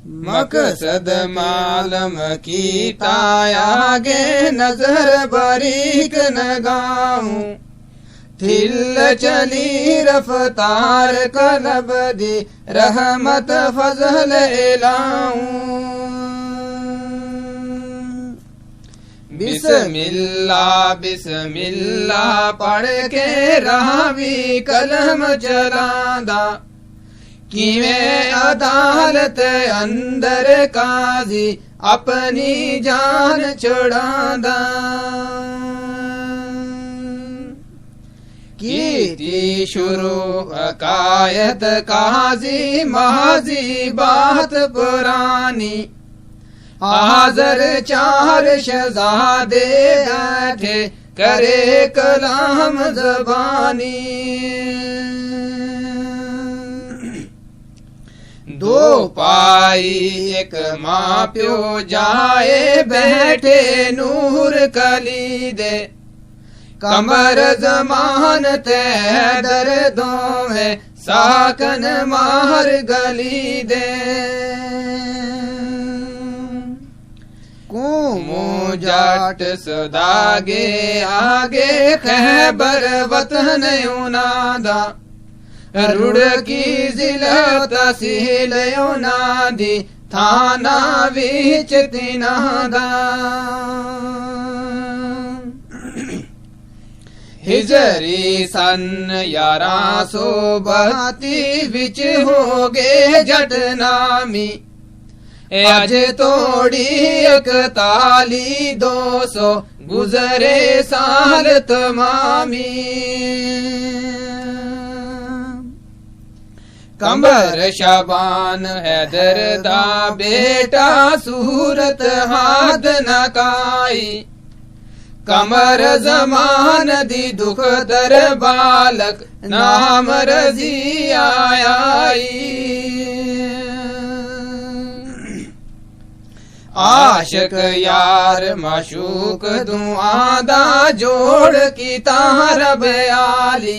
मकसद मालम की तायागे नजर बरीक न गाऊं थिल चली रफ्तार कलब दी रहमत फजल एलाऊं बिस्मिल्लाह बिस्मिल्लाह पढ़ के रावी कलम चलांदा किवें अदालत अंदर काजी अपनी जान छुड़ांदा कीती शुरू हकायत काजी माजी बात पुरानी हाजर चार शहजादे बैठे करे कलाम ज़बानी दो पाई एक माँ प्यो जाए बैठे नूर कली दे कमर जमान तैदर दोवे साकन मार गली दे कुमो जाट सदागे आगे खैबर वतन उनादा रुड़की जिला तहसील उनादी थाना विच तिनादा हिजरी सन 1132 विच हो गए जट नामी अज तोड़ी 41 गुजरे साल तमामी कंबर शाबान हैदर दा बेटा सूरत हाथ नकाई कमर जमान दी दुख दर बालक नाम रजी आई आशिक यार माशूक दुआदा जोड़ की तारब आली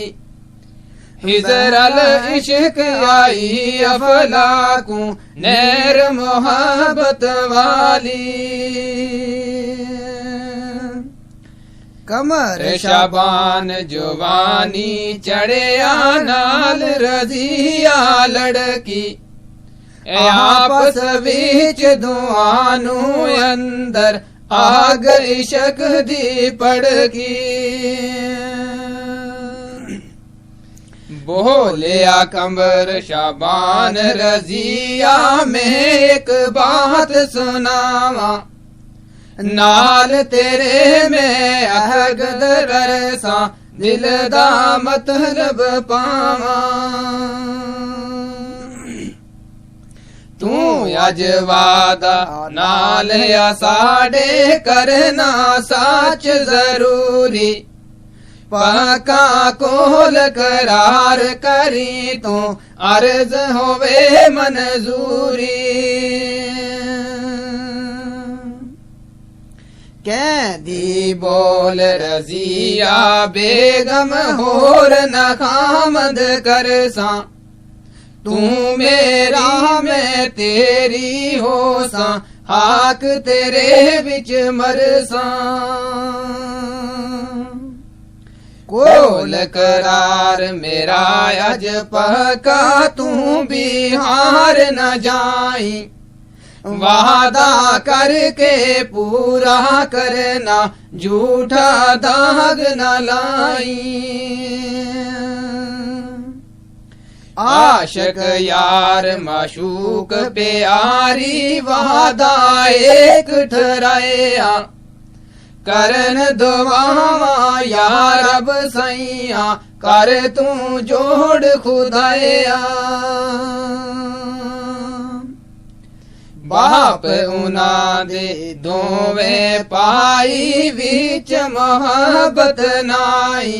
हिजरल इश्क आई अफलाकू नैर मोहब्बत वाली कमर शाबान जुवानी चढ़िया नाल रजिया लड़की आपस विच दुआनू अंदर आग इश्क दी पड़की बोलिया कमर शाबान रजिया में एक बात सुनावा नाल तेरे में अहद रसा दिल दा मतलब पावा तू अज वादा नाल या साडे करना साच जरूरी पाका कोल करार करी तू अर्ज होवे मंजूरी कैदी बोल रजिया बेगम होर न खामद कर सा तू मेरा मैं तेरी हो सा हाक तेरे बिच मरसा कोल करार मेरा अज पक्का तू बिहार न जाई वादा करके पूरा करना झूठा दाग न लाई आशिक यार माशूक प्यारी वादा एक ठहराया करन दुआवा या रब सैया कर तू जोड़ खुदाया बाप उना दे दोवे पाई विच मोहब्बत नाई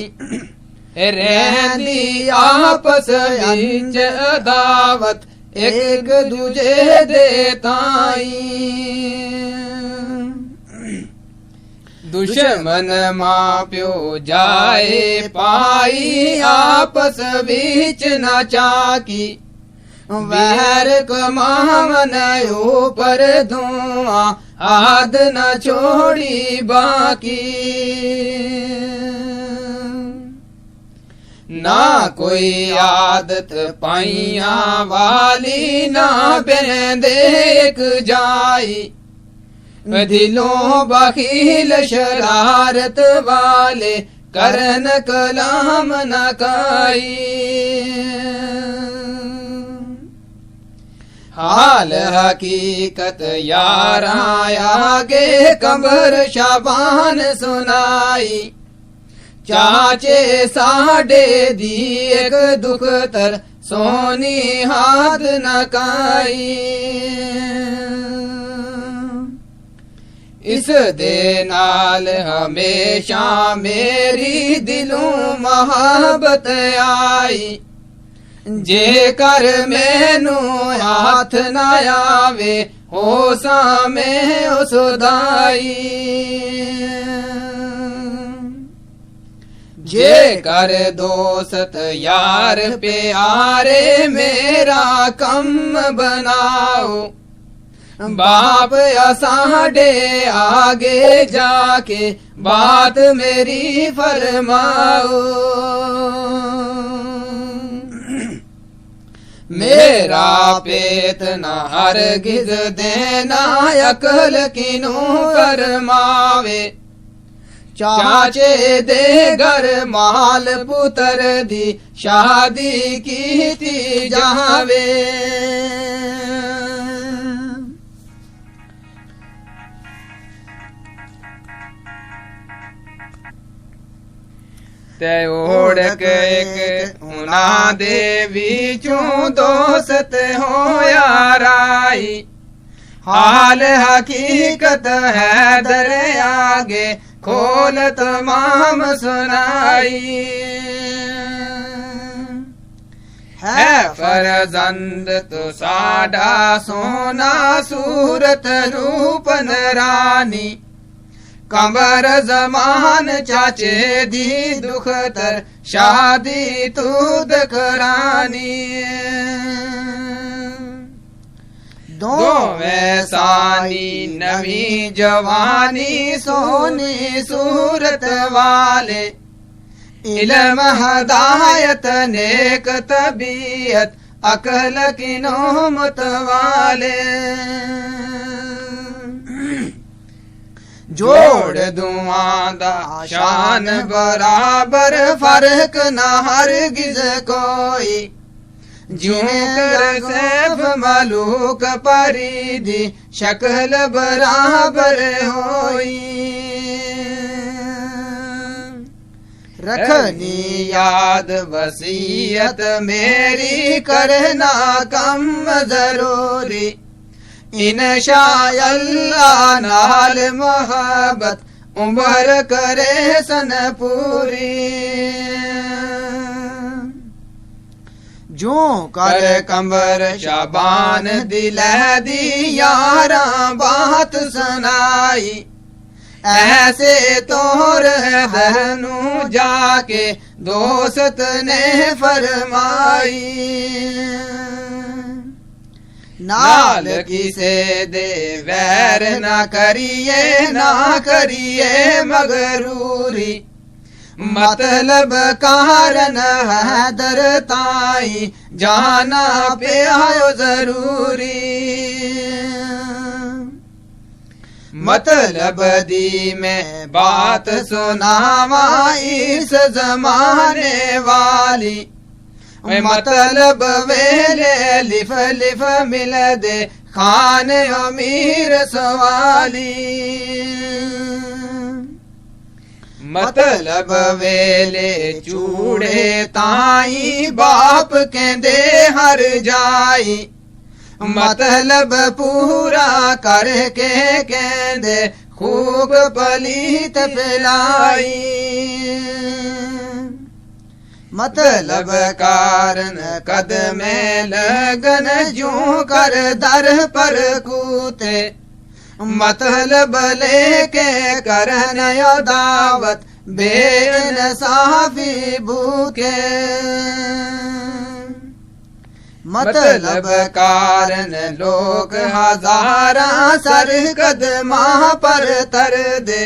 रहंदी आपस विच अदावत एक दूजे दे ताई दुश्मन माँ प्यो जाए पाई आपस विच न चाकी वैर कमावन ऊपर धुआं आद न छोड़ी बाकी। ना कोई आदत पाइया वाली ना बिन देख जाई। दिलों बखील शरारत वाले करन कलाम न काई। हाल हकीकत यारा आगे कब्र शाबान सुनाई। चाचे साडे दी एक दुख तर सोनी हाथ न काई। इस दे नाल हमेशा मेरी दिलों मोहब्बत आई। जे कर मैनू हाथ न आवे होसा में उसदाई। जे कर दोस्त यार प्यारे मेरा कम बनाओ। बाप या साडे आगे जाके बात मेरी फरमाओ। मेरा पेत न हरगिज देना अकल किनू फरमावे। चाचे दे घर माल पुत्र दी शादी की जावे। ते ओढ़क एक उना दे विचों दोस्त हो याराई। हाल हकीकत है दर आगे खोल तमाम सुनाई। है फरजंद तो साडा सोना सूरत रूपन रानी। कंबर जमान चाचे दी दुखतर शादी तूद करानी। दोवें सानी नवी जवानी सोनी सूरत वाले। इल्म हदायत नेक तबीयत अकल की नौमत वाले। जोड़ दुआ दा शान बराबर फर्क न हरगिज कोई। जिकर सैफ मलूक परिधि शक्ल बराबर होई। रखनी याद वसीयत मेरी करना कम जरूरी। इंशाअल्लाह नाल मोहब्बत उम्र करे सन पूरी। जो कर कंबर शाबान दिलै दी यारा बात सुनाई। ऐसे तोर हनू जाके दोस्त ने फरमाई। नाल किसे दे वैर ना करिए ना करिए मगरूरी। मतलब कारण है दरताई जाना पे आयो जरूरी। मतलब दी में बात सुनावा इस जमाने वाली। मतलब वेले लिफ लिफ मिल दे खान अमीर सवाली। मतलब वेले चूड़े ताई बाप कहंदे हर जाई। मतलब पूरा करके कहंदे खूब पलीत पिलाई। मतलब कारण कदमे लगन जूं कर दर पर कूते। मतलब लेके करन दावत बेइंसाफी भूखे। मतलब कारण लोग हजारा सर कदमा पर तर दे,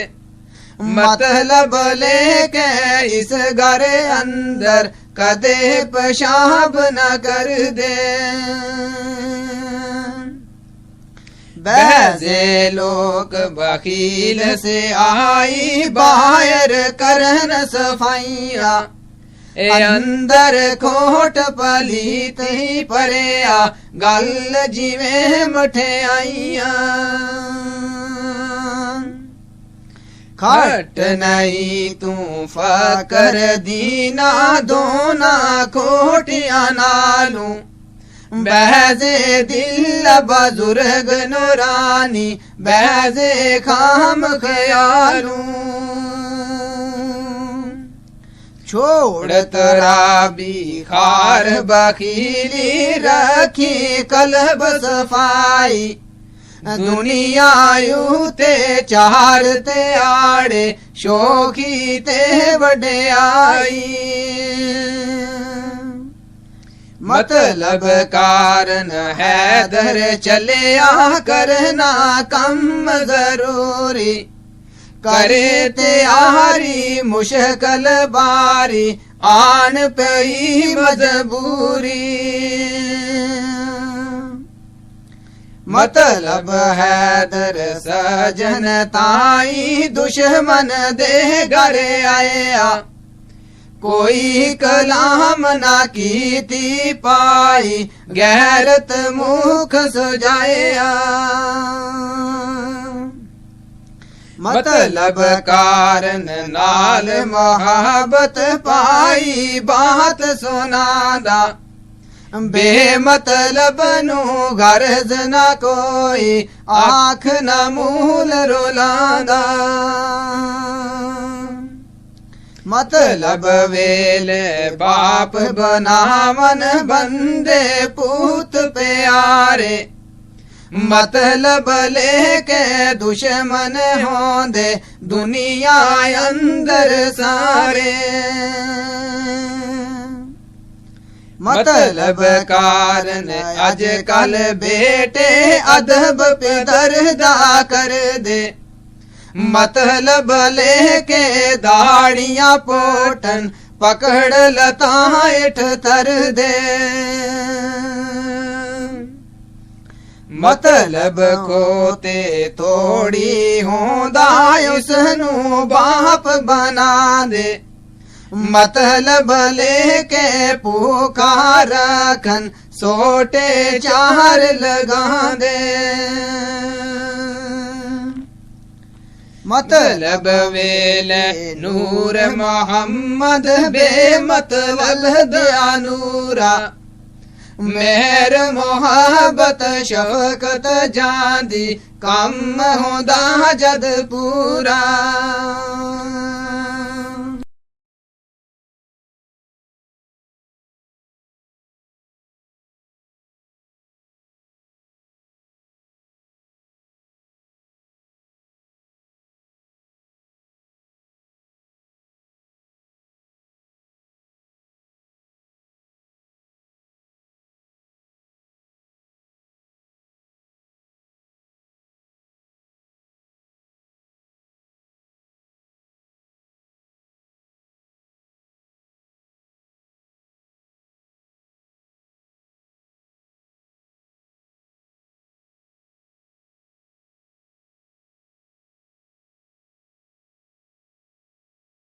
मतलब लेके इस घर अंदर कदे पेशाब न कर दे। बैजे लोग वकील से आई बाहर करन सफाइया, अंदर खोट पलीत ही परेया गल जिवे मठियाइया। खट नहीं तू फकर दीना दोना खोटिया नालू, बैजे दिल बुजुर्ग नूरानी बैजे खाम ख्यालू। छोड़ तराबी खार बखीली रखी कल्ब सफाई, दुनिया यूते चार ते आड़े शोखी ते वड्याई। मतलब कारण हैदर चलिया करना कम जरूरी, करे तैयारी मुश्किल बारी आन पई मजबूरी। मतलब हैदर सजन ताई दुश्मन दे घर आया, कोई कलाम ना कीती पाई गैरत मुख सजाया। मतलब कारण नाल मोहब्बत पाई बात सुनादा, बेमतलब नू गर्ज न कोई आँख न मूल रुलादा। मतलब वेले बाप बनावन बंदे पूत प्यारे, मतलब लेके दुश्मन होंदे दुनिया अंदर सारे। मतलब कारण अजकल बेटे अदब पे दर्दा कर दे, मतलब लेके दाड़ियां पोटन पकड़ लताएठ तर दे। मतलब को ते थोड़ी होंदा उसनू बाप बना दे, मतलब लेके भूखा रखन सोटे चार लगा दे। मतलब वेले नूर मोहम्मद बेमतलब दयानूरा, मेहर मोहब्बत शफकत जांदी कम होंदा जद पूरा।